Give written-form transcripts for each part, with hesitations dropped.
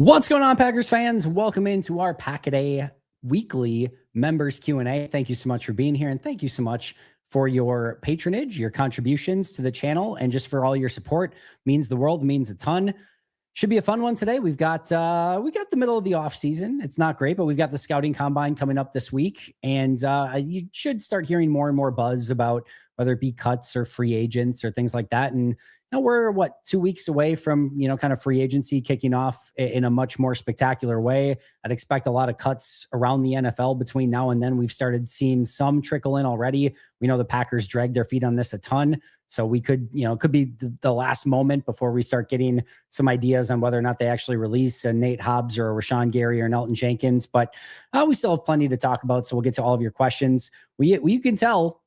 What's going on, Packers fans? Welcome into our Pack-A-Day weekly members Q&A. Thank you so much for being here, and thank you so much for your patronage, your contributions to the channel, and just for all your support. Means the world, means a ton. Should be a fun one today. We've got the middle of the off season. It's not great, but we've got the scouting combine coming up this week, and you should start hearing more and more buzz about whether it be cuts or free agents or things like that. And we're 2 weeks away from, kind of free agency kicking off in a much more spectacular way. I'd expect a lot of cuts around the NFL between now and then. We've started seeing some trickle in already. We know the Packers dragged their feet on this a ton. So we could, it could be the last moment before we start getting some ideas on whether or not they actually release a Nate Hobbs or a Rashawn Gary or an Elton Jenkins. But we still have plenty to talk about. So we'll get to all of your questions. You can tell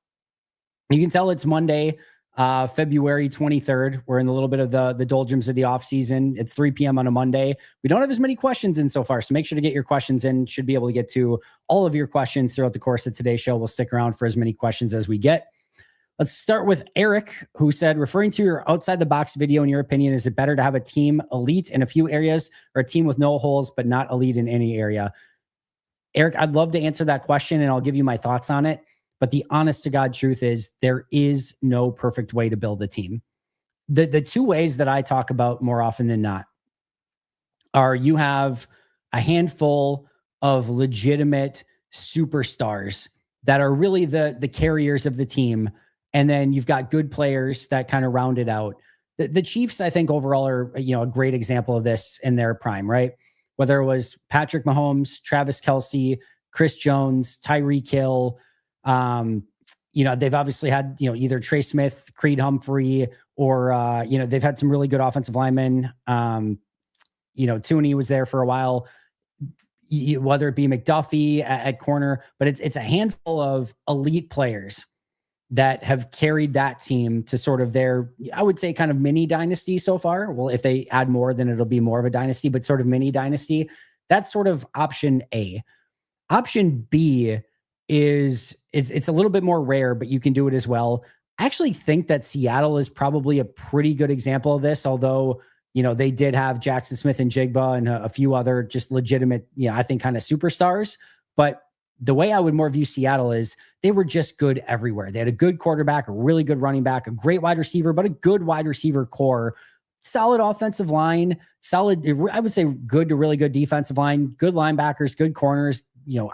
it's Monday, February 23rd. We're in a little bit of the doldrums of the off season. It's 3 p.m. on a Monday. We don't have as many questions in so far, so make sure to get your questions in. Should be able to get to all of your questions throughout the course of today's show. We'll stick around for as many questions as we get. Let's start with Eric, who said, referring to your outside the box video, in your opinion, is it better to have a team elite in a few areas or a team with no holes but not elite in any area? Eric, I'd love to answer that question, and I'll give you my thoughts on it. But the honest to God truth is there is no perfect way to build a team. The two ways that I talk about more often than not are you have a handful of legitimate superstars that are really the carriers of the team. And then you've got good players that kind of round it out. The Chiefs, I think, overall are, a great example of this in their prime, right? Whether it was Patrick Mahomes, Travis Kelce, Chris Jones, Tyreek Hill, they've obviously had, either Trey Smith, Creed Humphrey, or, they've had some really good offensive linemen. Tooney was there for a while, whether it be McDuffie at corner, but it's a handful of elite players that have carried that team to sort of their, I would say, kind of mini dynasty so far. Well, if they add more, then it'll be more of a dynasty, but sort of mini dynasty. That's sort of option A. Option B is it's a little bit more rare, but you can do it as well. I actually think that Seattle is probably a pretty good example of this, although, they did have Jackson Smith and Jigba and a few other just legitimate, I think kind of superstars. But the way I would more view Seattle is they were just good everywhere. They had a good quarterback, a really good running back, a great wide receiver, but a good wide receiver core, solid offensive line, solid, I would say good to really good defensive line, good linebackers, good corners,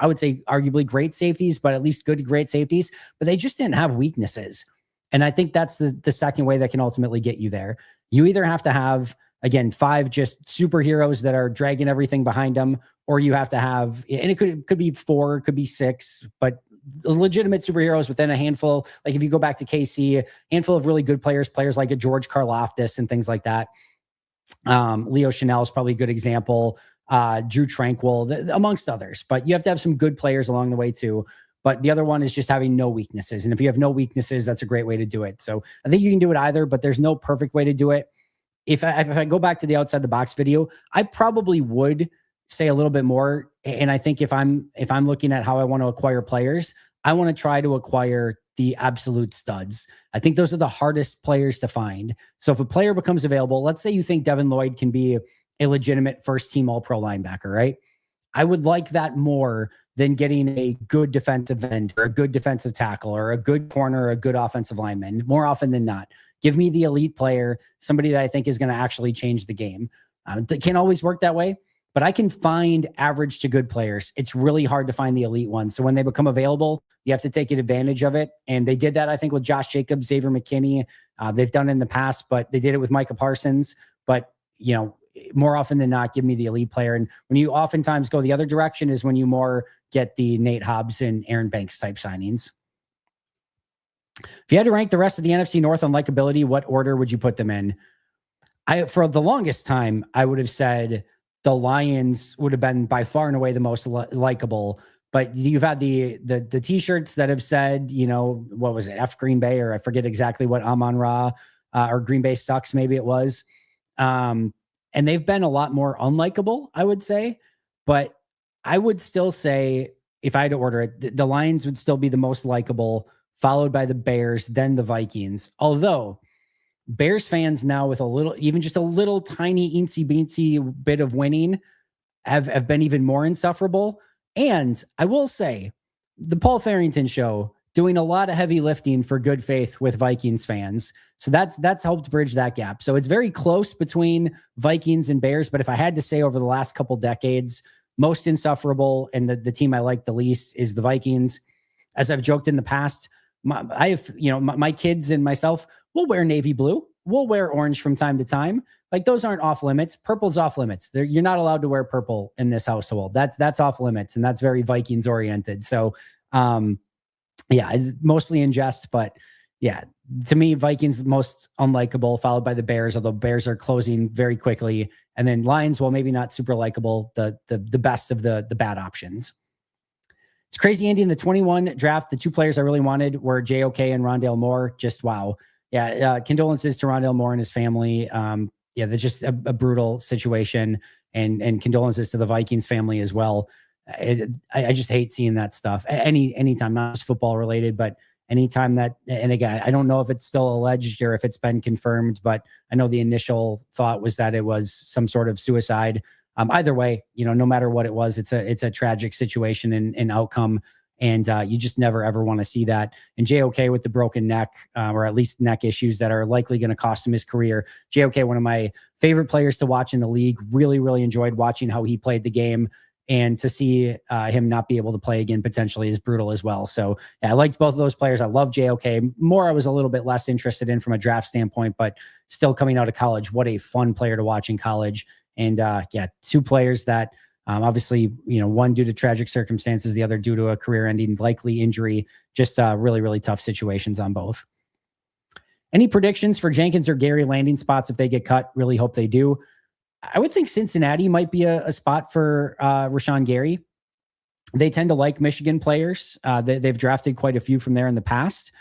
I would say arguably great safeties, but at least good to great safeties, but they just didn't have weaknesses. And I think that's the second way that can ultimately get you there. You either have to have, again, 5 just superheroes that are dragging everything behind them, or you have to have, and it could be 4, it could be 6, but legitimate superheroes within a handful. Like if you go back to KC, a handful of really good players like a George Karlaftis and things like that. Leo Chanel is probably a good example. Drew Tranquil, amongst others. But you have to have some good players along the way too. But the other one is just having no weaknesses. And if you have no weaknesses, that's a great way to do it. So I think you can do it either, but there's no perfect way to do it. If I go back to the outside the box video, I probably would say a little bit more. And I think if I'm looking at how I want to acquire players, I want to try to acquire the absolute studs. I think those are the hardest players to find. So if a player becomes available, let's say you think Devin Lloyd can be a legitimate first team all-pro linebacker, right? I would like that more than getting a good defensive end or a good defensive tackle or a good corner or a good offensive lineman. More often than not, give me the elite player, somebody that I think is going to actually change the game. It can't always work that way, but I can find average to good players. It's really hard to find the elite ones. So when they become available, you have to take advantage of it. And they did that, I think, with Josh Jacobs, Xavier McKinney. They've done it in the past, but they did it with Micah Parsons. But, more often than not, give me the elite player. And when you oftentimes go the other direction is when you more get the Nate Hobbs and Aaron Banks type signings. If you had to rank the rest of the NFC North on likability, what order would you put them in? For the longest time, I would have said the Lions would have been by far and away the most likable. But you've had the t-shirts that have said, what was it? F Green Bay, or I forget exactly what Amon-Ra or Green Bay sucks, maybe it was. And they've been a lot more unlikable, I would say. But I would still say, if I had to order it, the Lions would still be the most likable, followed by the Bears, then the Vikings. Although Bears fans now with a little, even just a little tiny eensy beensy bit of winning have been even more insufferable. And I will say, the Paul Farrington show doing a lot of heavy lifting for good faith with Vikings fans. So that's helped bridge that gap. So it's very close between Vikings and Bears. But if I had to say over the last couple decades, most insufferable and the team I like the least is the Vikings. As I've joked in the past, my kids and myself will wear navy blue. We'll wear orange from time to time. Like, those aren't off limits. Purple's off limits. You're not allowed to wear purple in this household. That's off limits, and that's very Vikings oriented. So, it's mostly in jest, but yeah, to me, Vikings most unlikable, followed by the Bears, although Bears are closing very quickly, and then Lions, well, maybe not super likable, the best of the bad options. It's crazy, Andy. In the 21 draft, the two players I really wanted were JOK and Rondale Moore. Just wow. Yeah, condolences to Rondale Moore and his family. They're just a brutal situation, and condolences to the Vikings family as well. I just hate seeing that stuff. Anytime, not just football related, but anytime that, and again, I don't know if it's still alleged or if it's been confirmed, but I know the initial thought was that it was some sort of suicide. Either way, no matter what it was, it's a tragic situation and outcome. And you just never, ever want to see that. And JOK with the broken neck, or at least neck issues that are likely going to cost him his career. JOK, one of my favorite players to watch in the league. Really, really enjoyed watching how he played the game. And to see him not be able to play again potentially is brutal as well. So yeah, I liked both of those players. I love JOK. Moore I was a little bit less interested in from a draft standpoint, but still coming out of college, what a fun player to watch in college. And two players that obviously, one due to tragic circumstances, the other due to a career-ending likely injury. Just really, really tough situations on both. Any predictions for Jenkins or Gary landing spots if they get cut? Really hope they do. I would think Cincinnati might be a spot for Rashawn Gary. They tend to like Michigan players. They've drafted quite a few from there in the past,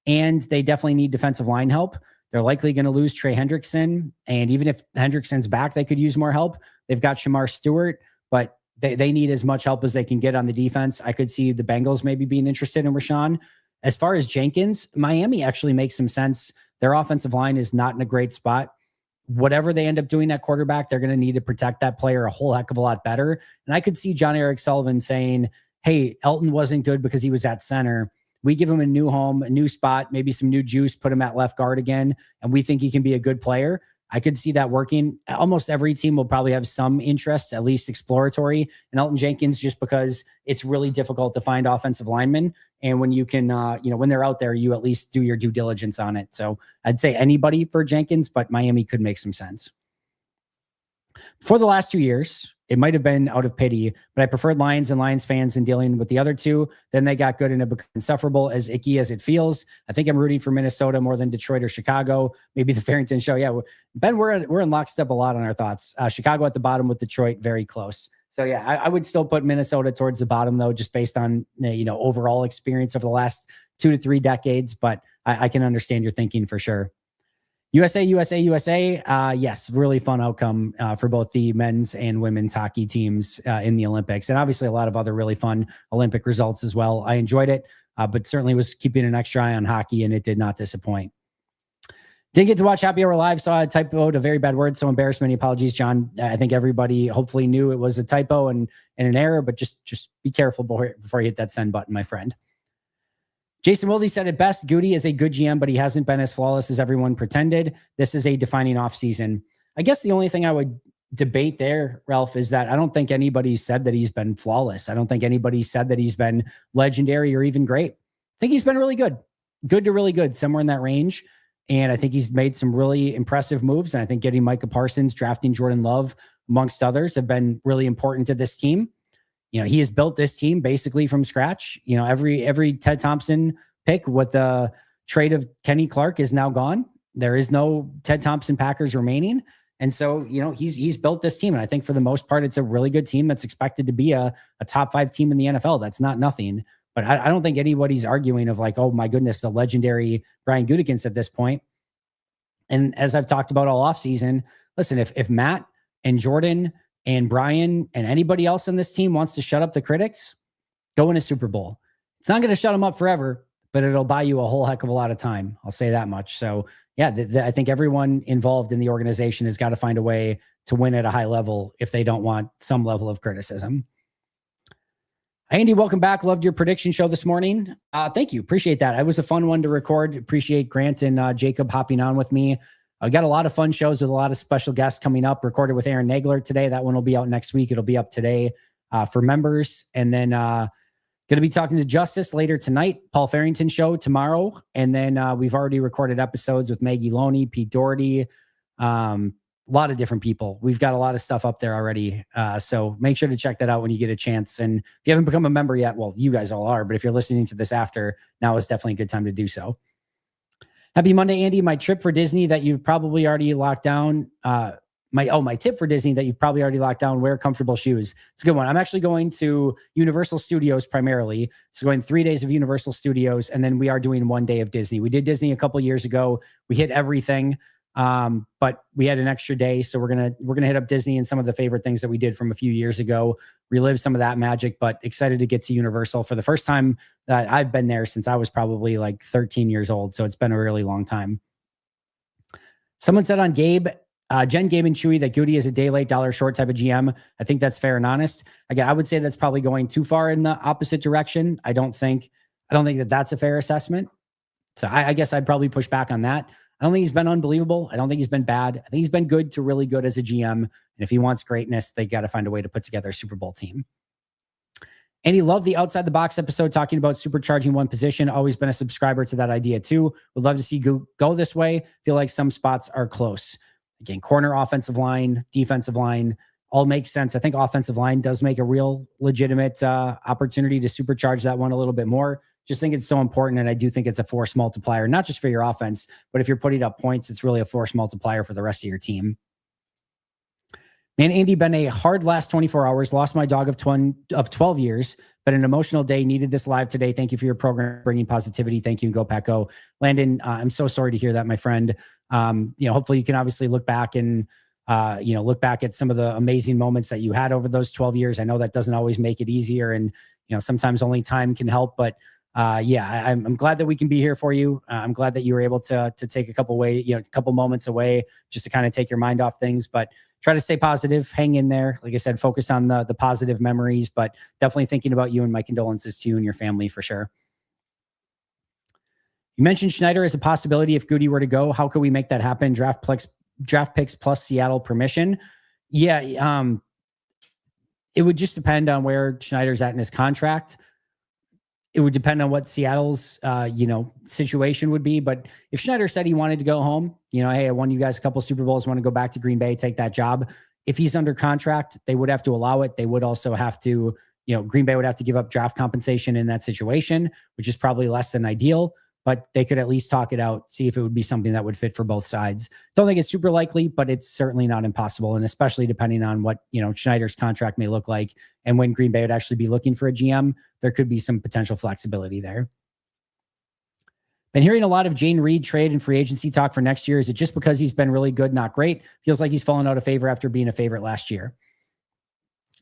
and they definitely need defensive line help. They're likely going to lose Trey Hendrickson, and even if Hendrickson's back, they could use more help. They've got Shamar Stewart, but they need as much help as they can get on the defense. I could see the Bengals maybe being interested in Rashawn. As far as Jenkins, Miami actually makes some sense. Their offensive line is not in a great spot. Whatever they end up doing at quarterback, they're going to need to protect that player a whole heck of a lot better. And I could see John Eric Sullivan saying, hey, Elton wasn't good because he was at center. We give him a new home, a new spot, maybe some new juice, put him at left guard again, and we think he can be a good player. I could see that working. Almost every team will probably have some interest, at least exploratory, in Elton Jenkins, just because it's really difficult to find offensive linemen. And when you can, when they're out there, you at least do your due diligence on it. So I'd say anybody for Jenkins, but Miami could make some sense. For the last 2 years, it might have been out of pity, but I preferred Lions and Lions fans in dealing with the other two. Then they got good and it became insufferable, as icky as it feels. I think I'm rooting for Minnesota more than Detroit or Chicago. Maybe the Farrington show. Yeah, Ben, we're in lockstep a lot on our thoughts. Chicago at the bottom with Detroit very close. So yeah, I would still put Minnesota towards the bottom though, just based on overall experience of the last 2 to 3 decades. But I can understand your thinking for sure. USA. Yes, really fun outcome for both the men's and women's hockey teams in the Olympics. And obviously a lot of other really fun Olympic results as well. I enjoyed it, but certainly was keeping an extra eye on hockey, and it did not disappoint. Didn't get to watch Happy Hour live, saw a typo, a very bad word, so embarrassed. Many apologies, John. I think everybody hopefully knew it was a typo and an error, but just be careful before you hit that send button, my friend. Jason Wilde said it best. Goody is a good GM, but he hasn't been as flawless as everyone pretended. This is a defining offseason. I guess the only thing I would debate there, Ralph, is that I don't think anybody said that he's been flawless. I don't think anybody said that he's been legendary or even great. I think he's been really good. Good to really good, somewhere in that range. And I think he's made some really impressive moves. And I think getting Micah Parsons, drafting Jordan Love, amongst others, have been really important to this team. He has built this team basically from scratch. Every Ted Thompson pick with the trade of Kenny Clark is now gone. There is no Ted Thompson Packers remaining. And so, he's built this team. And I think for the most part, it's a really good team that's expected to be a top 5 team in the NFL. That's not nothing. But I don't think anybody's arguing of like, oh my goodness, the legendary Brian Gutekunst at this point. And as I've talked about all offseason, listen, if Matt and Jordan and Brian and anybody else on this team wants to shut up the critics, go win a Super Bowl. It's not going to shut them up forever, but it'll buy you a whole heck of a lot of time. I'll say that much. So yeah, I think everyone involved in the organization has got to find a way to win at a high level if they don't want some level of criticism. Andy, welcome back. Loved your prediction show this morning. Thank you. Appreciate that. It was a fun one to record. Appreciate Grant and Jacob hopping on with me. I got a lot of fun shows with a lot of special guests coming up. Recorded with Aaron Nagler today. That one will be out next week. It'll be up today for members. And then going to be talking to Justice later tonight. Paul Farrington show tomorrow. And then we've already recorded episodes with Maggie Loney, Pete Doherty, a lot of different people. We've got a lot of stuff up there already. So make sure to check that out when you get a chance. And if you haven't become a member yet, well, you guys all are, but if you're listening to this after, now is definitely a good time to do so. Happy Monday, Andy. My trip for Disney that you've probably already locked down. My tip for Disney that you've probably already locked down, wear comfortable shoes. It's a good one. I'm actually going to Universal Studios primarily. So going 3 days of Universal Studios, and then we are doing 1 day of Disney. We did Disney a couple years ago. We hit everything. But we had an extra day, so we're gonna hit up Disney and some of the favorite things that we did from a few years ago, relive some of that magic. But excited to get to Universal for the first time that I've been there since I was probably like 13 years old. So it's been a really long time. Someone said on Gabe, Jen, Gabe, and Chewy that Goody is a day late, dollar short type of GM. I think that's fair and honest. Again, I would say that's probably going too far in the opposite direction. I don't think that that's a fair assessment. So I guess I'd probably push back on that. I don't think he's been unbelievable. I don't think he's been bad. I think he's been good to really good as a GM. And if he wants greatness, they got to find a way to put together a Super Bowl team. And he loved the Outside the Box episode talking about supercharging one position. Always been a subscriber to that idea too. Would love to see go this way. Feel like some spots are close. Again, corner, offensive line, defensive line, all makes sense. I think offensive line does make a real legitimate opportunity to supercharge that one a little bit more. Just think it's so important, and I do think it's a force multiplier, not just for your offense, but if you're putting up points, it's really a force multiplier for the rest of your team. Man, Andy, been a hard last 24 hours. Lost my dog of 12 years, but an emotional day. Needed this live today. Thank you for your program, bringing positivity. Thank you, and go Pack Go. Landon, I'm so sorry to hear that, my friend. Hopefully you can obviously look back and look back at some of the amazing moments that you had over those 12 years. I know that doesn't always make it easier, and sometimes only time can help, but I'm glad that we can be here for you. I'm glad that you were able to take a couple moments away just to kind of take your mind off things, but try to stay positive, hang in there. Like I said, focus on the positive memories, but definitely thinking about you, and my condolences to you and your family for sure. You mentioned Schneider as a possibility if Goody were to go. How could we make that happen? Draft picks plus Seattle permission. Yeah. It would just depend on where Schneider's at in his contract. It would depend on what Seattle's, situation would be. But if Schneider said he wanted to go home, hey, I won you guys a couple Super Bowls, want to go back to Green Bay, take that job. If he's under contract, they would have to allow it. They would also have to, Green Bay would have to give up draft compensation in that situation, which is probably less than ideal, but they could at least talk it out, see if it would be something that would fit for both sides. Don't think it's super likely, but it's certainly not impossible. And especially depending on what, Schneider's contract may look like and when Green Bay would actually be looking for a GM, there could be some potential flexibility there. Been hearing a lot of Jayden Reed trade and free agency talk for next year. Is it just because he's been really good, not great? Feels like he's fallen out of favor after being a favorite last year.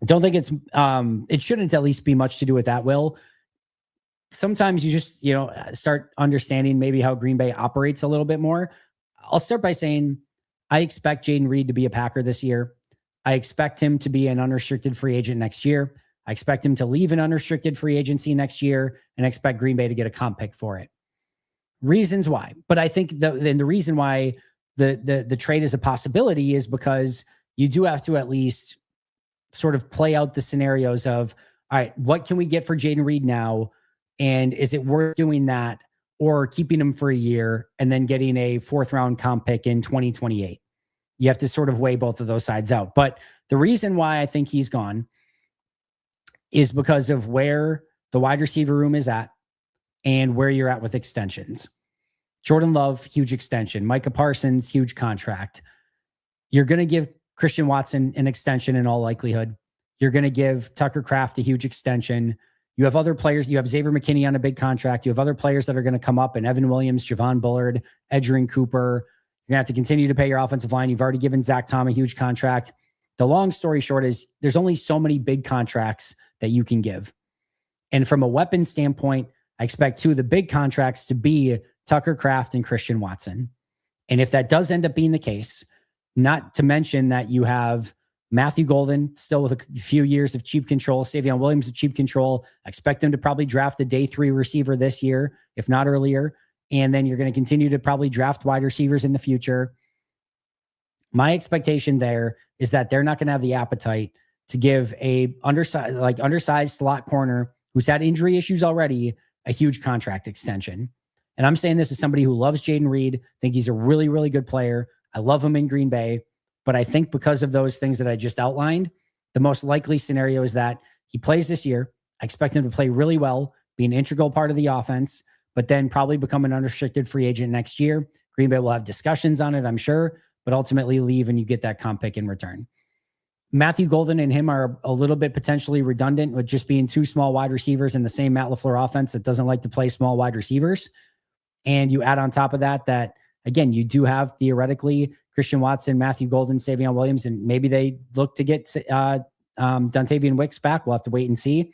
Don't think it shouldn't at least be much to do with that, Will. Sometimes you just, start understanding maybe how Green Bay operates a little bit more. I'll start by saying I expect Jayden Reed to be a Packer this year. I expect him to be an unrestricted free agent next year. I expect him to leave an unrestricted free agency next year, and I expect Green Bay to get a comp pick for it. Reasons why. But I think the reason why the trade is a possibility is because you do have to at least sort of play out the scenarios of, all right, what can we get for Jayden Reed now? And is it worth doing that or keeping him for a year and then getting a 4th round comp pick in 2028? You have to sort of weigh both of those sides out. But the reason why I think he's gone is because of where the wide receiver room is at and where you're at with extensions. Jordan Love, huge extension. Micah Parsons, huge contract. You're going to give Christian Watson an extension in all likelihood. You're going to give Tucker Kraft a huge extension. You have other players. You have Xavier McKinney on a big contract. You have other players that are going to come up, and Evan Williams, Javon Bullard, Edgerrin Cooper. You're going to have to continue to pay your offensive line. You've already given Zach Tom a huge contract. The long story short is there's only so many big contracts that you can give. And from a weapon standpoint, I expect 2 of the big contracts to be Tucker Kraft and Christian Watson. And if that does end up being the case, not to mention that you have Matthew Golden still with a few years of cheap control, Savion Williams with cheap control. I expect them to probably draft a day 3 receiver this year, if not earlier. And then you're going to continue to probably draft wide receivers in the future. My expectation there is that they're not going to have the appetite to give a undersized slot corner who's had injury issues already a huge contract extension. And I'm saying this as somebody who loves Jayden Reed, think he's a really, really good player. I love him in Green Bay. But I think because of those things that I just outlined, the most likely scenario is that he plays this year. I expect him to play really well, be an integral part of the offense, but then probably become an unrestricted free agent next year. Green Bay will have discussions on it, I'm sure, but ultimately leave and you get that comp pick in return. Matthew Golden and him are a little bit potentially redundant with just being 2 small wide receivers in the same Matt LaFleur offense that doesn't like to play small wide receivers. And you add on top of that, again, you do have theoretically Christian Watson, Matthew Golden, Savion Williams, and maybe they look to get Dontavian Wicks back. We'll have to wait and see.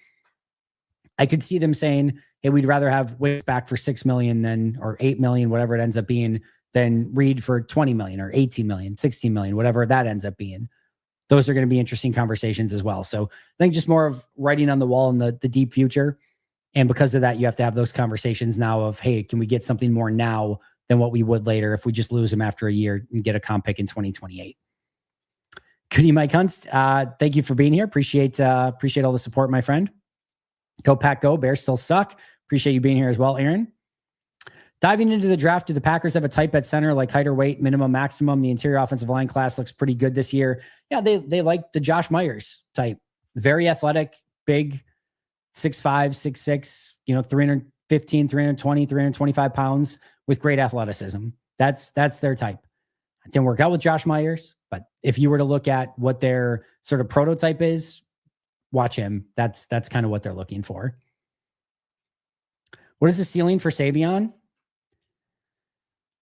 I could see them saying, hey, we'd rather have Wicks back for $6 million or $8 million, whatever it ends up being, than Reed for $20 million or $18 million, $16 million, whatever that ends up being. Those are going to be interesting conversations as well. So I think just more of writing on the wall in the deep future. And because of that, you have to have those conversations now of, hey, can we get something more now than what we would later if we just lose him after a year and get a comp pick in 2028. Goody Mike Hunts, thank you for being here. Appreciate all the support, my friend. Go Pack Go. Bears still suck. Appreciate you being here as well, Aaron. Diving into the draft, do the Packers have a type at center like height or weight, minimum, maximum? The interior offensive line class looks pretty good this year. Yeah, they like the Josh Myers type. Very athletic, big, 6'5", 6'6", 315, 320, 325 pounds with great athleticism. That's their type. It didn't work out with Josh Myers, but if you were to look at what their sort of prototype is, watch him. That's kind of what they're looking for. What is the ceiling for Savion?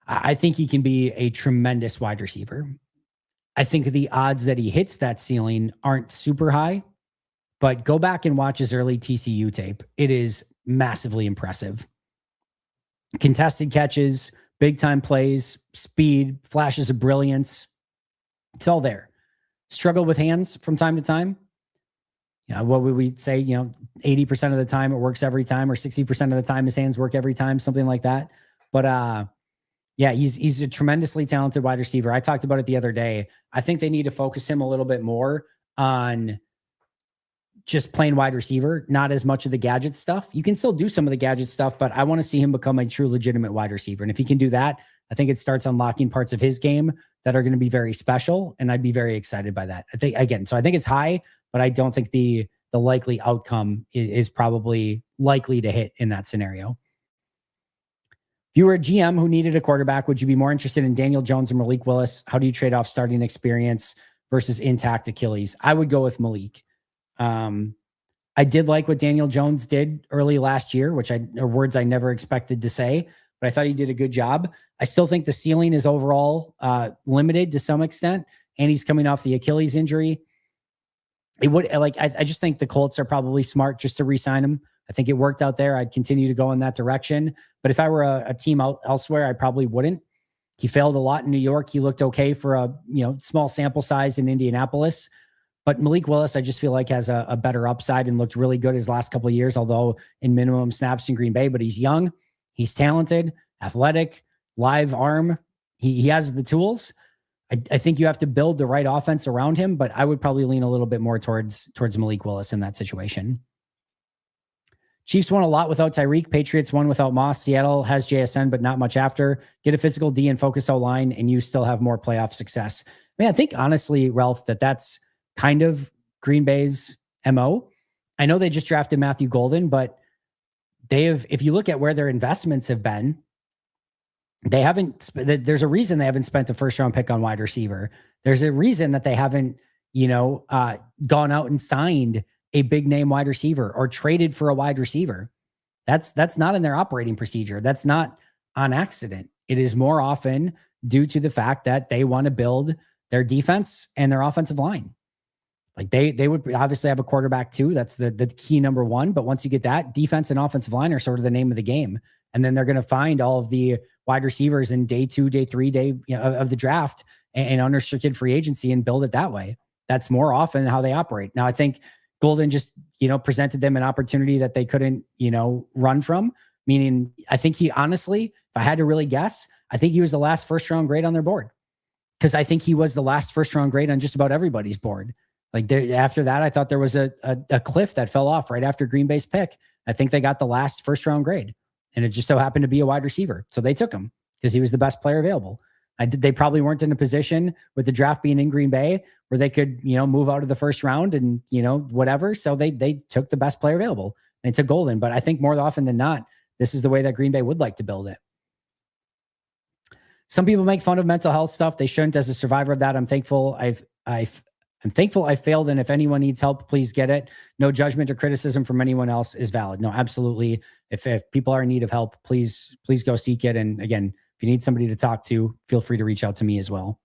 I think he can be a tremendous wide receiver. I think the odds that he hits that ceiling aren't super high, but go back and watch his early TCU tape. It is massively impressive. Contested catches, big time plays, speed, flashes of brilliance. It's all there. Struggle with hands from time to time. What would we say? 80% of the time it works every time, or 60% of the time his hands work every time, something like that. But he's a tremendously talented wide receiver. I talked about it the other day. I think they need to focus him a little bit more on just plain wide receiver, not as much of the gadget stuff. You can still do some of the gadget stuff, but I want to see him become a true legitimate wide receiver. And if he can do that, I think it starts unlocking parts of his game that are going to be very special. And I'd be very excited by that. I think it's high, but I don't think the likely outcome is probably likely to hit in that scenario. If you were a GM who needed a quarterback, would you be more interested in Daniel Jones or Malik Willis? How do you trade off starting experience versus intact Achilles? I would go with Malik. I did like what Daniel Jones did early last year, which are words I never expected to say, but I thought he did a good job. I still think the ceiling is overall limited to some extent, and he's coming off the Achilles injury. I just think the Colts are probably smart just to re-sign him. I think it worked out there. I'd continue to go in that direction. But if I were a team elsewhere, I probably wouldn't. He failed a lot in New York. He looked okay for a small sample size in Indianapolis. But Malik Willis, I just feel like has a better upside and looked really good his last couple of years, although in minimum snaps in Green Bay. But he's young, he's talented, athletic, live arm. He has the tools. I think you have to build the right offense around him, but I would probably lean a little bit more towards Malik Willis in that situation. Chiefs won a lot without Tyreek. Patriots won without Moss. Seattle has JSN, but not much after. Get a physical D and focus O-line, and you still have more playoff success. I think honestly, Ralph, that's kind of Green Bay's MO. I know they just drafted Matthew Golden, but if you look at where their investments have been, there's a reason they haven't spent a first round pick on wide receiver. There's a reason that they haven't, gone out and signed a big name wide receiver or traded for a wide receiver. That's not in their operating procedure. That's not on accident. It is more often due to the fact that they want to build their defense and their offensive line. Like they would obviously have a quarterback too. That's the key number one. But once you get that, defense and offensive line are sort of the name of the game. And then they're going to find all of the wide receivers in day 2, day 3, of the draft and unrestricted free agency and build it that way. That's more often how they operate. Now, I think Golden just, presented them an opportunity that they couldn't, run from. Meaning, I think he honestly, if I had to really guess, I think he was the last first round grade on their board. Because I think he was the last first round grade on just about everybody's board. Like after that, I thought there was a cliff that fell off right after Green Bay's pick. I think they got the last first round grade, and it just so happened to be a wide receiver. So they took him because he was the best player available. They probably weren't in a position with the draft being in Green Bay where they could, move out of the first round and, whatever. So they took the best player available. They took Golden. But I think more often than not, this is the way that Green Bay would like to build it. Some people make fun of mental health stuff. They shouldn't. As a survivor of that, I'm thankful I'm thankful I failed. And if anyone needs help, please get it. No judgment or criticism from anyone else is valid. No, absolutely. If people are in need of help, please go seek it. And again, if you need somebody to talk to, feel free to reach out to me as well.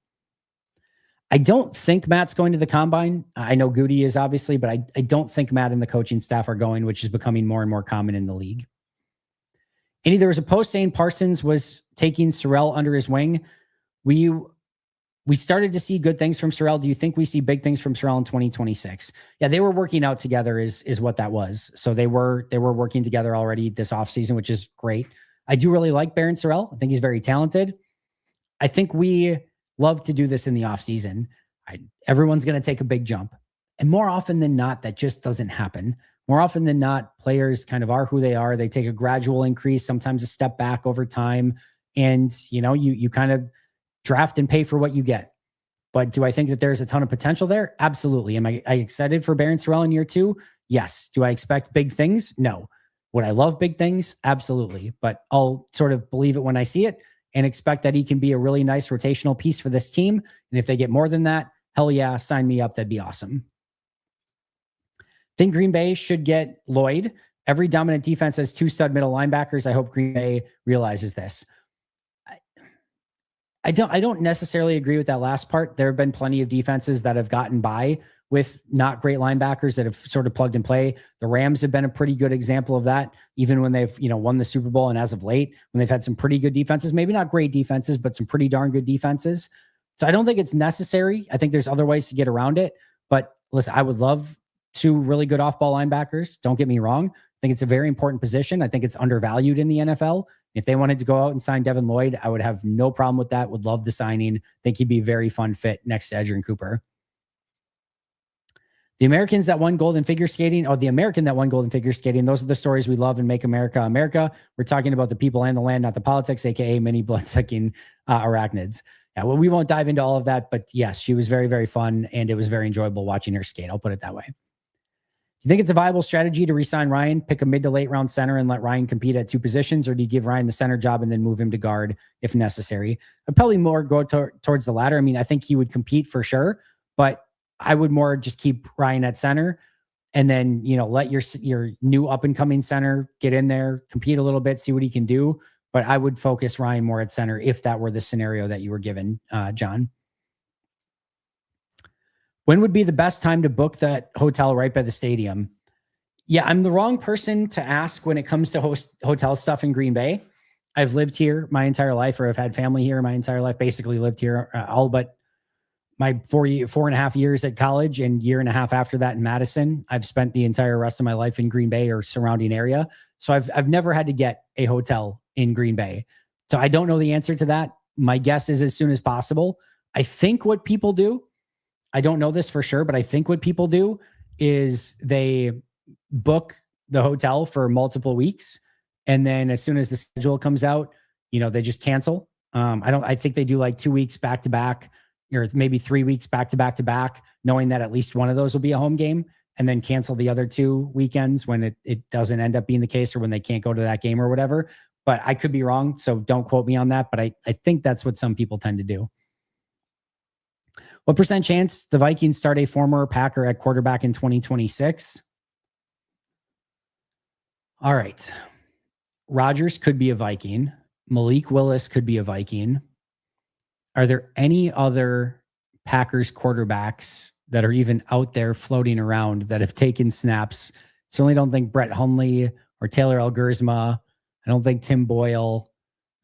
I don't think Matt's going to the combine. I know Goody is obviously, but I don't think Matt and the coaching staff are going, which is becoming more and more common in the league. Andy, there was a post saying Parsons was taking Sorrell under his wing. We started to see good things from Sorrell. Do you think we see big things from Sorrell in 2026? Yeah, they were working out together is what that was. So they were working together already this offseason, which is great. I do really like Barron Sorrell. I think he's very talented. I think we love to do this in the offseason. Everyone's going to take a big jump. And more often than not, that just doesn't happen. More often than not, players kind of are who they are. They take a gradual increase, sometimes a step back over time. And, you kind of draft and pay for what you get. But do I think that there's a ton of potential there? Absolutely. Am I excited for Barron Sorrell in year 2? Yes. Do I expect big things? No. Would I love big things? Absolutely. But I'll sort of believe it when I see it and expect that he can be a really nice rotational piece for this team. And if they get more than that, hell yeah, sign me up. That'd be awesome. Think Green Bay should get Lloyd. Every dominant defense has 2 stud middle linebackers. I hope Green Bay realizes this. I don't necessarily agree with that last part. There have been plenty of defenses that have gotten by with not great linebackers that have sort of plugged and play. The Rams have been a pretty good example of that, even when they've, won the Super Bowl and as of late, when they've had some pretty good defenses, maybe not great defenses, but some pretty darn good defenses. So I don't think it's necessary. I think there's other ways to get around it. But listen, I would love 2 really good off-ball linebackers. Don't get me wrong. I think it's a very important position. I think it's undervalued in the NFL. If they wanted to go out and sign Devin Lloyd, I would have no problem with that. Would love the signing. Think he'd be a very fun fit next to Edgerrin Cooper. The American that won gold in figure skating, those are the stories we love and make America America. We're talking about the people and the land, not the politics, aka many blood-sucking arachnids. Yeah, well, we won't dive into all of that, but yes, she was very, very fun, and it was very enjoyable watching her skate. I'll put it that way. Do you think it's a viable strategy to re-sign Ryan, pick a mid to late round center and let Ryan compete at 2 positions? Or do you give Ryan the center job and then move him to guard if necessary? I'd probably more go towards the latter. I mean, I think he would compete for sure, but I would more just keep Ryan at center and then, let your new up and coming center get in there, compete a little bit, see what he can do. But I would focus Ryan more at center if that were the scenario that you were given, John. When would be the best time to book that hotel right by the stadium? Yeah, I'm the wrong person to ask when it comes to hotel stuff in Green Bay. I've lived here my entire life, or I've had family here my entire life, basically lived here all but my 4.5 years at college and 1.5 years after that in Madison. I've spent the entire rest of my life in Green Bay or surrounding area. So I've never had to get a hotel in Green Bay. So I don't know the answer to that. My guess is as soon as possible. I think what people do, I don't know this for sure, but I think what people do is they book the hotel for multiple weeks. And then as soon as the schedule comes out, they just cancel. I think they do like 2 weeks back to back, or maybe 3 weeks back to back to back, knowing that at least one of those will be a home game, and then cancel the other 2 weekends when it doesn't end up being the case, or when they can't go to that game or whatever. But I could be wrong, so don't quote me on that. But I think that's what some people tend to do. What % chance the Vikings start a former Packer at quarterback in 2026? All right. Rodgers could be a Viking. Malik Willis could be a Viking. Are there any other Packers quarterbacks that are even out there floating around that have taken snaps? Certainly don't think Brett Hundley or Taylor Algersma. I don't think Tim Boyle.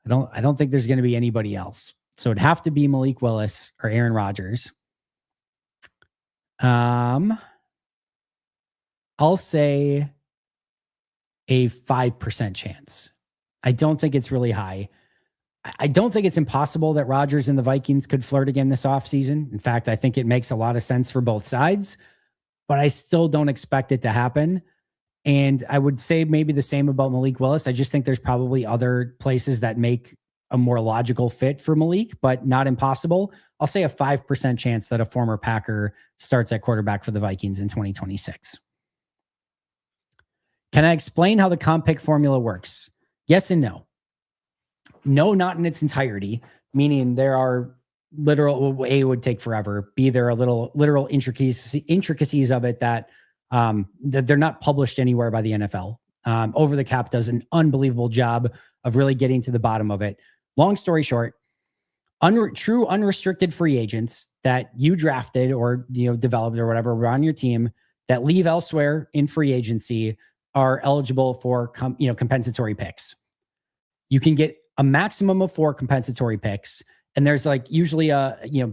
I don't think there's going to be anybody else. So it'd have to be Malik Willis or Aaron Rodgers. I'll say a 5% chance. I don't think it's really high. I don't think it's impossible that Rodgers and the Vikings could flirt again this offseason. In fact, I think it makes a lot of sense for both sides, but I still don't expect it to happen. And I would say maybe the same about Malik Willis. I just think there's probably other places that make a more logical fit for Malik, but not impossible. I'll say a 5% chance that a former Packer starts at quarterback for the Vikings in 2026. Can I explain how the comp pick formula works? Yes and no. No, not in its entirety, meaning there are literal, A, would take forever. B, there are literal intricacies of it that they're not published anywhere by the NFL. Over the Cap does an unbelievable job of really getting to the bottom of it. Long story short, true unrestricted free agents that you drafted or developed or whatever were on your team that leave elsewhere in free agency are eligible for compensatory picks. You can get a maximum of 4 compensatory picks. And there's like usually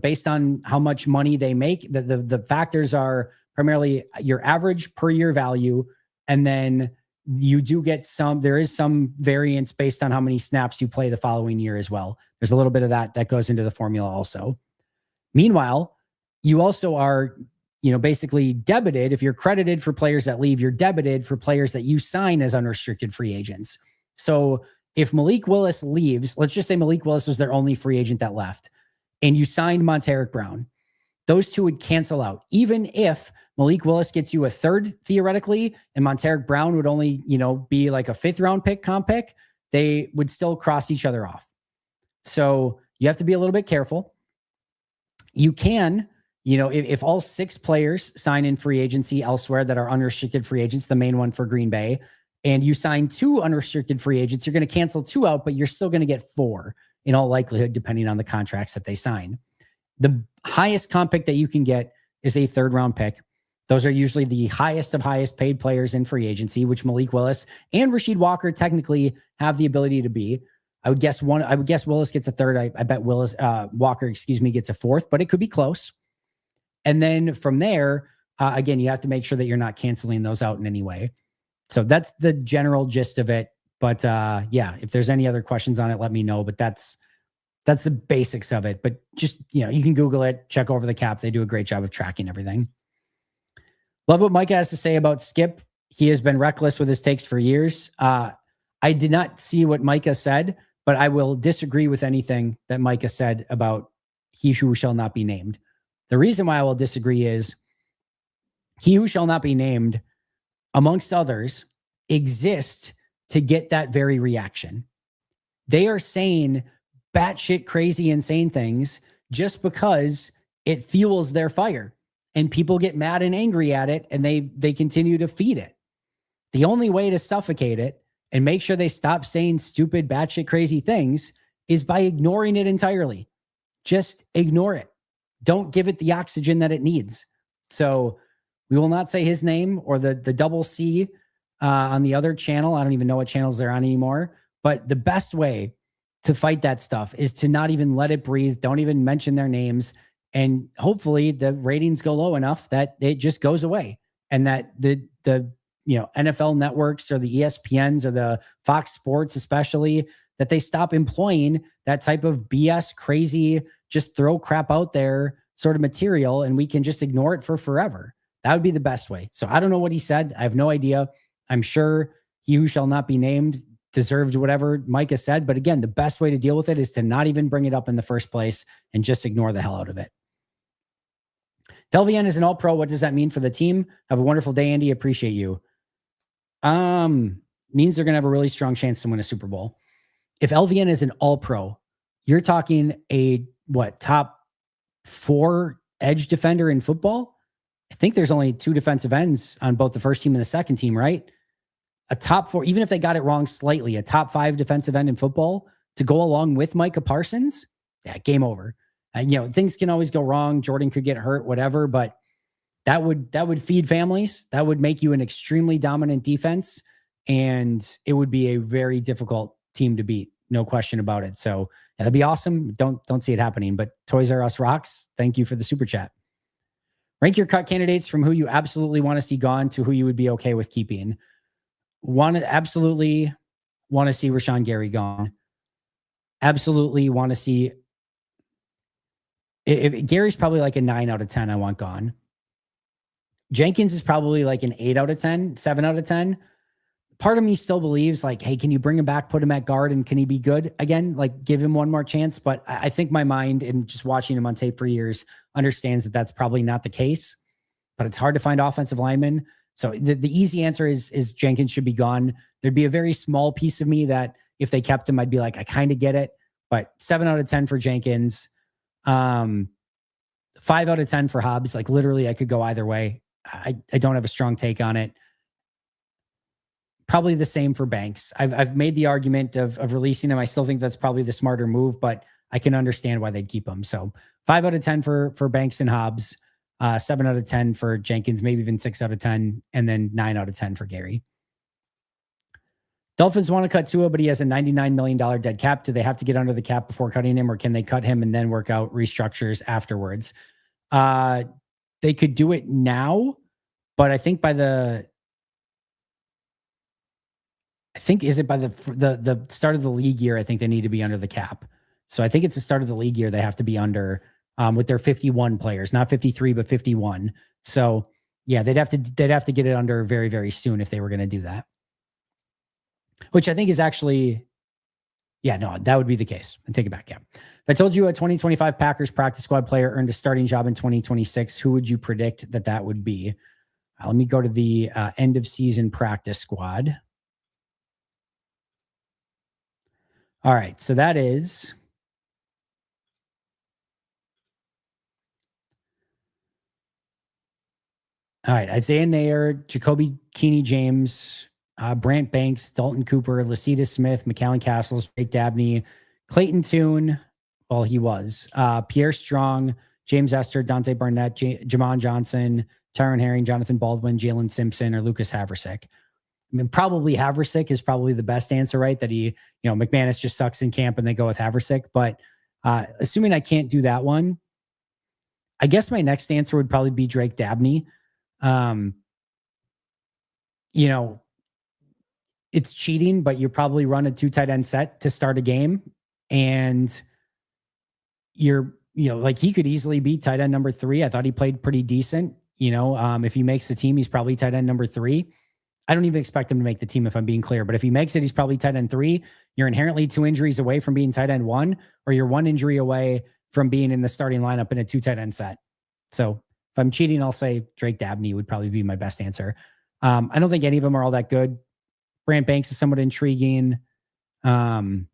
based on how much money they make, the factors are primarily your average per year value. And then you do get there is some variance based on how many snaps you play the following year as well. There's a little bit of that goes into the formula also. Meanwhile, you also are, basically debited. If you're credited for players that leave, you're debited for players that you sign as unrestricted free agents. So if Malik Willis leaves, let's just say Malik Willis was their only free agent that left, and you signed Montaric Brown, those two would cancel out. Even if Malik Willis gets you a third theoretically, and Montaric Brown would only, be like a 5th round pick, comp pick, they would still cross each other off. So you have to be a little bit careful. You can, if all 6 players sign in free agency elsewhere that are unrestricted free agents, the main one for Green Bay, and you sign 2 unrestricted free agents, you're going to cancel 2 out, but you're still going to get 4 in all likelihood, depending on the contracts that they sign. The highest comp pick that you can get is a 3rd round pick. Those are usually the highest of highest paid players in free agency, which Malik Willis and Rasheed Walker technically have the ability to be. I would guess Willis gets a 3rd. I bet Walker, gets a 4th, but it could be close. And then from there, again, you have to make sure that you're not canceling those out in any way. So that's the general gist of it. But if there's any other questions on it, let me know. But that's the basics of it. But just, you can Google it, check Over the Cap. They do a great job of tracking everything. Love what Micah has to say about Skip. He has been reckless with his takes for years. I did not see what Micah said, but I will disagree with anything that Micah said about he who shall not be named. The reason why I will disagree is he who shall not be named, amongst others, exist to get that very reaction. They are saying batshit crazy, insane things just because it fuels their fire, and people get mad and angry at it, and they continue to feed it. The only way to suffocate it and make sure they stop saying stupid, batshit crazy things is by ignoring it entirely. Just ignore it. Don't give it the oxygen that it needs. So we will not say his name or the double C on the other channel. I don't even know what channels they're on anymore. But the best way to fight that stuff is to not even let it breathe. Don't even mention their names. And hopefully the ratings go low enough that it just goes away. And that the NFL networks or the ESPNs or the Fox Sports especially, that they stop employing that type of BS, crazy, just throw crap out there sort of material, and we can just ignore it for forever. That would be the best way. So I don't know what he said. I have no idea. I'm sure he who shall not be named deserved whatever Micah said. But again, the best way to deal with it is to not even bring it up in the first place and just ignore the hell out of it. If LVN is an all-pro, what does that mean for the team? Have a wonderful day, Andy. Appreciate you. Means they're going to have a really strong chance to win a Super Bowl. If LVN is an all-pro, you're talking a top 4 edge defender in football? I think there's only 2 defensive ends on both the first team and the second team, right? A top 4, even if they got it wrong slightly, a top 5 defensive end in football to go along with Micah Parsons? Yeah, game over. Things can always go wrong. Jordan could get hurt, whatever, but that would feed families. That would make you an extremely dominant defense, and it would be a very difficult team to beat no question about it. So yeah, that'd be awesome. Don't see it happening, but Toys R Us rocks. Thank you for the super chat. Rank your cut candidates from who you absolutely want to see gone to who you would be okay with keeping. Absolutely want to see Rashawn Gary gone. Absolutely want to see. If Gary's probably like a 9 out of 10, I want gone. Jenkins is probably like an 8 out of 10, 7 out of 10. Part of me still believes like, hey, can you bring him back, put him at guard, and can he be good again? Like, give him one more chance. But I think my mind, and just watching him on tape for years, understands that that's probably not the case. But it's hard to find offensive linemen. So the easy answer is Jenkins should be gone. There'd be a very small piece of me that if they kept him, I'd be like, I kind of get it. But 7 out of 10 for Jenkins. 5 out of 10 for Hobbs. Like, literally, I could go either way. I don't have a strong take on it. Probably the same for Banks. I've made the argument of releasing him. I still think that's probably the smarter move, but I can understand why they'd keep him. So 5 out of 10 for Banks and Hobbs, 7 out of 10 for Jenkins, maybe even 6 out of 10, and then 9 out of 10 for Gary. Dolphins want to cut Tua, but he has a $99 million dead cap. Do they have to get under the cap before cutting him, or can they cut him and then work out restructures afterwards? They could do it now, but I think is it by the start of the league year, I think they need to be under the cap. So I think it's the start of the league year they have to be under with their 51 players, not 53, but 51. So yeah, they'd have to get it under very, very soon if they were going to do that. Which I think is actually, yeah, no, that would be the case. I take it back. Yeah. If I told you a 2025 Packers practice squad player earned a starting job in 2026, who would you predict that would be? Let me go to the end of season practice squad. All right. So that is. All right. Isaiah Nair, Jacoby Keeney James, Brant Banks, Dalton Cooper, Lasita Smith, McAllen Castles, Jake Dabney, Clayton Tune. Well, he was. Pierre Strong, James Esther, Dante Barnett, Jamon Johnson, Tyron Herring, Jonathan Baldwin, Jalen Simpson, or Lucas Haversick. I mean, probably Haversick is probably the best answer, right? That he, McManus just sucks in camp and they go with Haversick. But assuming I can't do that one, I guess my next answer would probably be Drake Dabney. It's cheating, but you probably run a 2 tight end set to start a game, and like he could easily be tight end number 3. I thought he played pretty decent. If he makes the team, he's probably tight end number 3. I don't even expect him to make the team if I'm being clear, but if he makes it, he's probably tight end 3. You're inherently 2 injuries away from being tight end 1, or you're 1 injury away from being in the starting lineup in a 2 tight end set. So if I'm cheating, I'll say Drake Dabney would probably be my best answer. I don't think any of them are all that good. Brant Banks is somewhat intriguing. Jonathan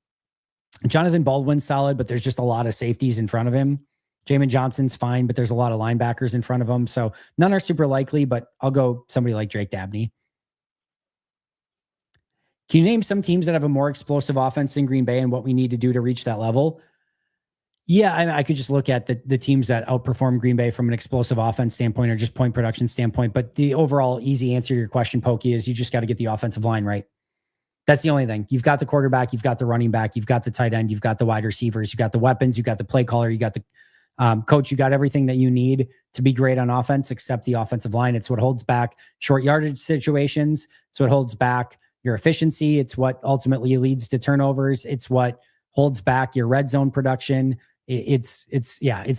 Baldwin's solid, but there's just a lot of safeties in front of him. Jamin Johnson's fine, but there's a lot of linebackers in front of him. So none are super likely, but I'll go somebody like Drake Dabney. Can you name some teams that have a more explosive offense than Green Bay and what we need to do to reach that level? Yeah, I could just look at the teams that outperform Green Bay from an explosive offense standpoint or just point production standpoint. But the overall easy answer to your question, Pokey, is you just got to get the offensive line right. That's the only thing. You've got the quarterback, you've got the running back, you've got the tight end, you've got the wide receivers, you've got the weapons, you've got the play caller, you got the coach, you got everything that you need to be great on offense except the offensive line. It's what holds back short yardage situations. It's what holds back your efficiency. It's what ultimately leads to turnovers. It's what holds back your red zone production. It's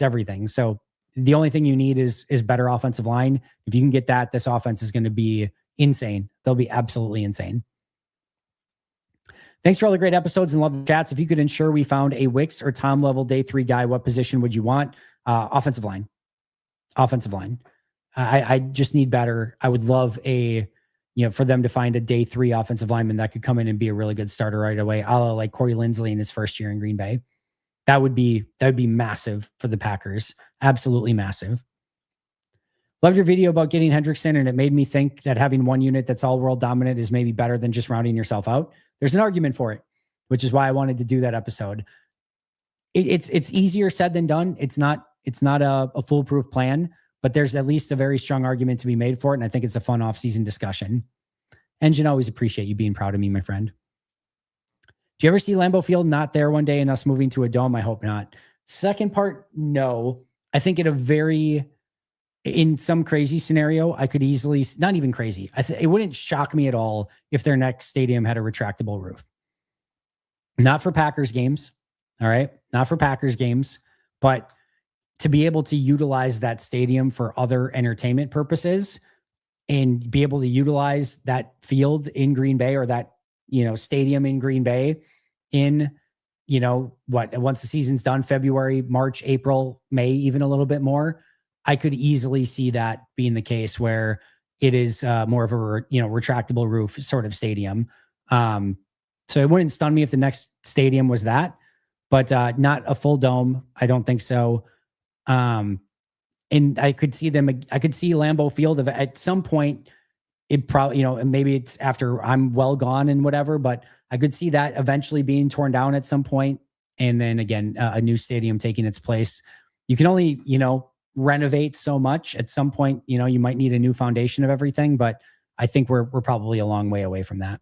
everything. So the only thing you need is better offensive line. If you can get that, this offense is going to be insane. They'll be absolutely insane. Thanks for all the great episodes and love the chats. If you could ensure we found a Wicks or Tom level day 3 guy, what position would you want? Offensive line. Offensive line. I just need better. I would love for them to find a day 3 offensive lineman that could come in and be a really good starter right away. A la like Corey Linsley in his first year in Green Bay. That would be massive for the Packers. Absolutely massive. Loved your video about getting Hendrickson, and it made me think that having one unit that's all world dominant is maybe better than just rounding yourself out. There's an argument for it, which is why I wanted to do that episode. It's easier said than done. It's not a foolproof plan, but there's at least a very strong argument to be made for it, and I think it's a fun off-season discussion. Engine, always appreciate you being proud of me, my friend. Do you ever see Lambeau Field not there one day and us moving to a dome? I hope not. Second part, no. I think in some crazy scenario, I could easily, not even crazy. It wouldn't shock me at all if their next stadium had a retractable roof. Not for Packers games. All right. Not for Packers games, but to be able to utilize that stadium for other entertainment purposes and be able to utilize that field in Green Bay or that, stadium in Green Bay in, once the season's done, February, March, April, May, even a little bit more, I could easily see that being the case where it is more of a, retractable roof sort of stadium. So it wouldn't stun me if the next stadium was that, but not a full dome. I don't think so. And I could see Lambeau Field at some point. It probably, maybe it's after I'm well gone and whatever, but I could see that eventually being torn down at some point. And then again, a new stadium taking its place. You can only, renovate so much. At some point, you might need a new foundation of everything, but I think we're probably a long way away from that.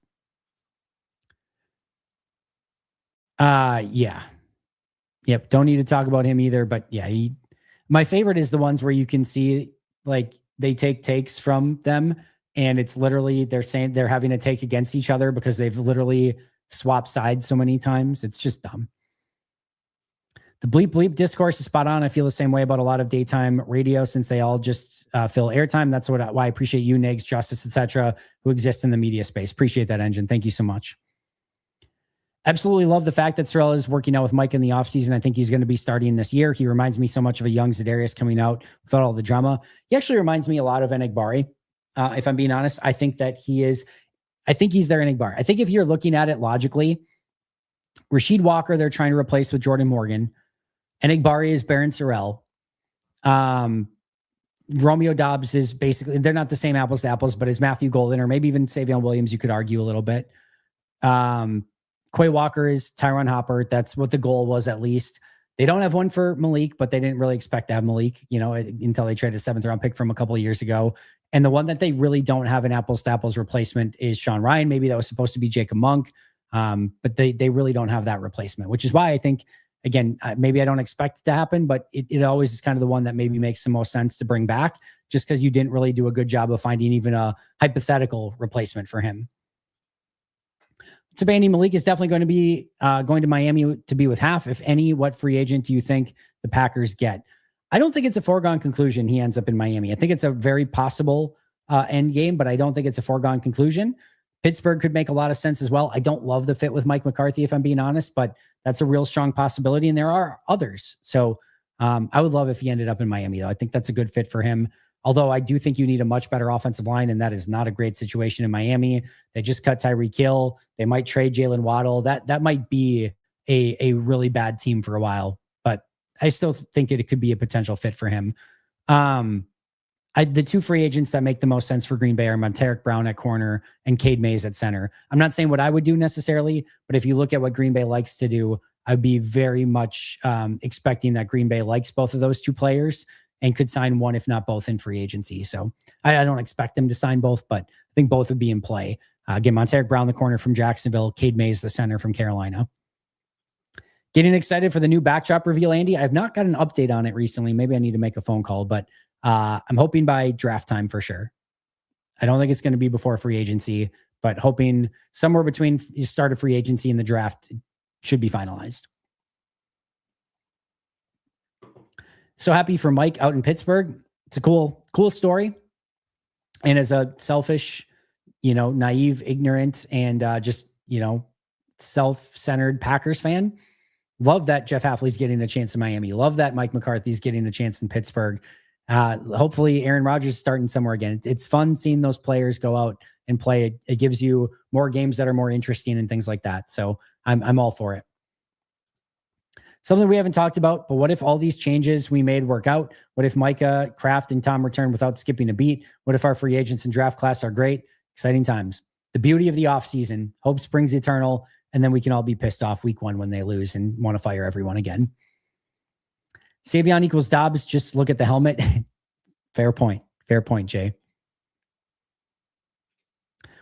Yeah. Yep. Don't need to talk about him either, but yeah, my favorite is the ones where you can see like they take takes from them and it's literally they're saying they're having a take against each other because they've literally swapped sides so many times. It's just dumb. The bleep bleep discourse is spot on. I feel the same way about a lot of daytime radio since they all just fill airtime. That's why I appreciate you, Nigs, Justice, etc., who exist in the media space. Appreciate that, Engine. Thank you so much. Absolutely love the fact that Sorrell is working out with Mike in the offseason. I think he's going to be starting this year. He reminds me so much of a young Za'Darius coming out without all the drama. He actually reminds me a lot of Enagbare. If I'm being honest, I think that he's their Enagbare. I think if you're looking at it logically, Rasheed Walker, they're trying to replace with Jordan Morgan. Enagbare is Baron Sorrell. Romeo Dobbs is basically, they're not the same apples to apples, but is Matthew Golden or maybe even Savion Williams, you could argue a little bit. Quay Walker is Tyron Hopper. That's what the goal was, at least. They don't have one for Malik, but they didn't really expect to have Malik, until they traded a 7th-round pick from a couple of years ago. And the one that they really don't have an apples-to-apples replacement is Sean Ryan. Maybe that was supposed to be Jacob Monk, but they really don't have that replacement, which is why I think, again, maybe I don't expect it to happen, but it always is kind of the one that maybe makes the most sense to bring back just because you didn't really do a good job of finding even a hypothetical replacement for him. Sabani Malik is definitely going to be going to Miami to be with half, if any. What free agent do you think the Packers get? I don't think it's a foregone conclusion he ends up in Miami. I think it's a very possible end game, but I don't think it's a foregone conclusion. Pittsburgh could make a lot of sense as well. I don't love the fit with Mike McCarthy, if I'm being honest, but that's a real strong possibility, and there are others. So I would love if he ended up in Miami, though. I think that's a good fit for him. Although I do think you need a much better offensive line, and that is not a great situation in Miami. They just cut Tyreek Hill. They might trade Jalen Waddle. That might be a really bad team for a while, but I still think it could be a potential fit for him. The two free agents that make the most sense for Green Bay are Monteric Brown at corner and Cade Mays at center. I'm not saying what I would do necessarily, but if you look at what Green Bay likes to do, I'd be very much expecting that Green Bay likes both of those two players and could sign one, if not both, in free agency. So I don't expect them to sign both, but I think both would be in play. Again, Monteric Brown, the corner from Jacksonville, Cade Mays, the center from Carolina. Getting excited for the new backdrop reveal, Andy. I've not got an update on it recently. Maybe I need to make a phone call, but I'm hoping by draft time for sure. I don't think it's going to be before free agency, but hoping somewhere between the start of free agency and the draft should be finalized. So happy for Mike out in Pittsburgh. It's a cool story. And as a selfish, naive, ignorant, and just, self-centered Packers fan, love that Jeff Hafley's getting a chance in Miami. Love that Mike McCarthy's getting a chance in Pittsburgh. Hopefully Aaron Rodgers is starting somewhere again. It's fun seeing those players go out and play. It gives you more games that are more interesting and things like that. So I'm all for it. Something we haven't talked about, but what if all these changes we made work out? What if Micah, Kraft, and Tom return without skipping a beat? What if our free agents and draft class are great? Exciting times. The beauty of the offseason. Hope springs eternal, and then we can all be pissed off week 1 when they lose and want to fire everyone again. Savion equals Dobbs. Just look at the helmet. Fair point. Fair point, Jay.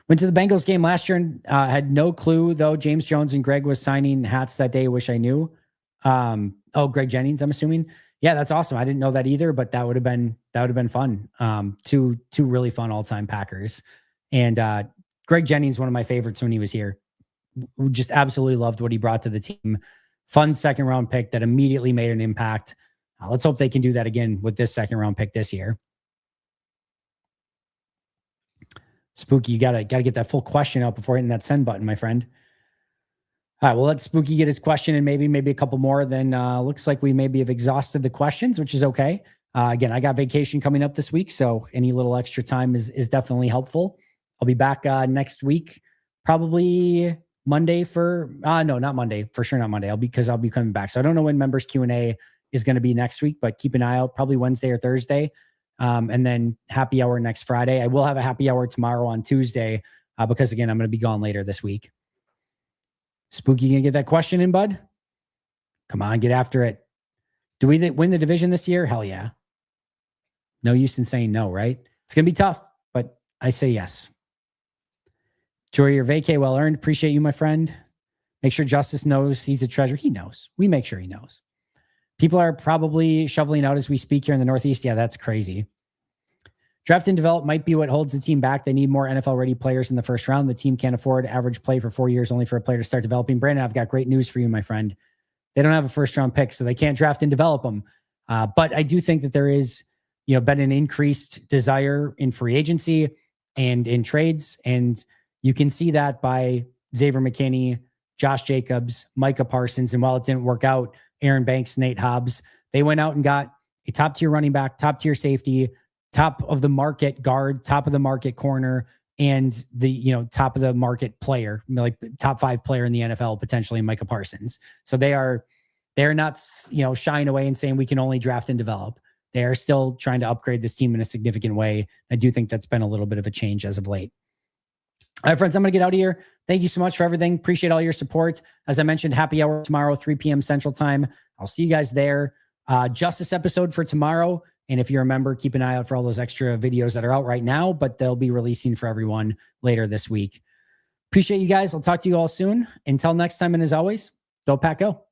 Went to the Bengals game last year and had no clue, though. James Jones and Greg was signing hats that day. Wish I knew. Greg Jennings, I'm assuming. Yeah, that's awesome. I didn't know that either, but that would have been fun. Two really fun all-time Packers. And Greg Jennings, one of my favorites when he was here. Just absolutely loved what he brought to the team. Fun second round pick that immediately made an impact. Let's hope they can do that again with this second round pick this year. Spooky, you gotta get that full question out before hitting that send button, my friend. All right, well, let Spooky get his question and maybe a couple more. Then looks like we maybe have exhausted the questions, which is okay. Again, I got vacation coming up this week, so any little extra time is definitely helpful. I'll be back next week, probably Monday no, not Monday, for sure not Monday. Because I'll be coming back. So I don't know when members Q&A is going to be next week, but keep an eye out, probably Wednesday or Thursday. And then happy hour next Friday. I will have a happy hour tomorrow on Tuesday because, again, I'm going to be gone later this week. Spooky, going to get that question in, bud? Come on, get after it. Do we win the division this year? Hell yeah. No use in saying no, right? It's going to be tough, but I say yes. Enjoy your vacay, well earned. Appreciate you, my friend. Make sure Justice knows he's a treasure. He knows. We make sure he knows. People are probably shoveling out as we speak here in the Northeast. Yeah, that's crazy. Draft and develop might be what holds the team back. They need more NFL-ready players in the first round. The team can't afford average play for 4 years only for a player to start developing. Brandon, I've got great news for you, my friend. They don't have a first-round pick, so they can't draft and develop them. But I do think that there is, been an increased desire in free agency and in trades, and you can see that by Xavier McKinney, Josh Jacobs, Micah Parsons, and while it didn't work out, Aaron Banks, Nate Hobbs, they went out and got a top-tier running back, top-tier safety, top of the market guard, top of the market corner, and the top of the market player, like top 5 player in the NFL potentially, Micah Parsons. So they're not shying away and saying we can only draft and develop. They are still trying to upgrade this team in a significant way. I do think that's been a little bit of a change as of late. All right, friends, I'm going to get out of here. Thank you so much for everything. Appreciate all your support. As I mentioned, happy hour tomorrow, 3 p.m. Central Time. I'll see you guys there. Justice episode for tomorrow. And if you're a member, keep an eye out for all those extra videos that are out right now, but they'll be releasing for everyone later this week. Appreciate you guys. I'll talk to you all soon. Until next time, and as always, go Pack Go.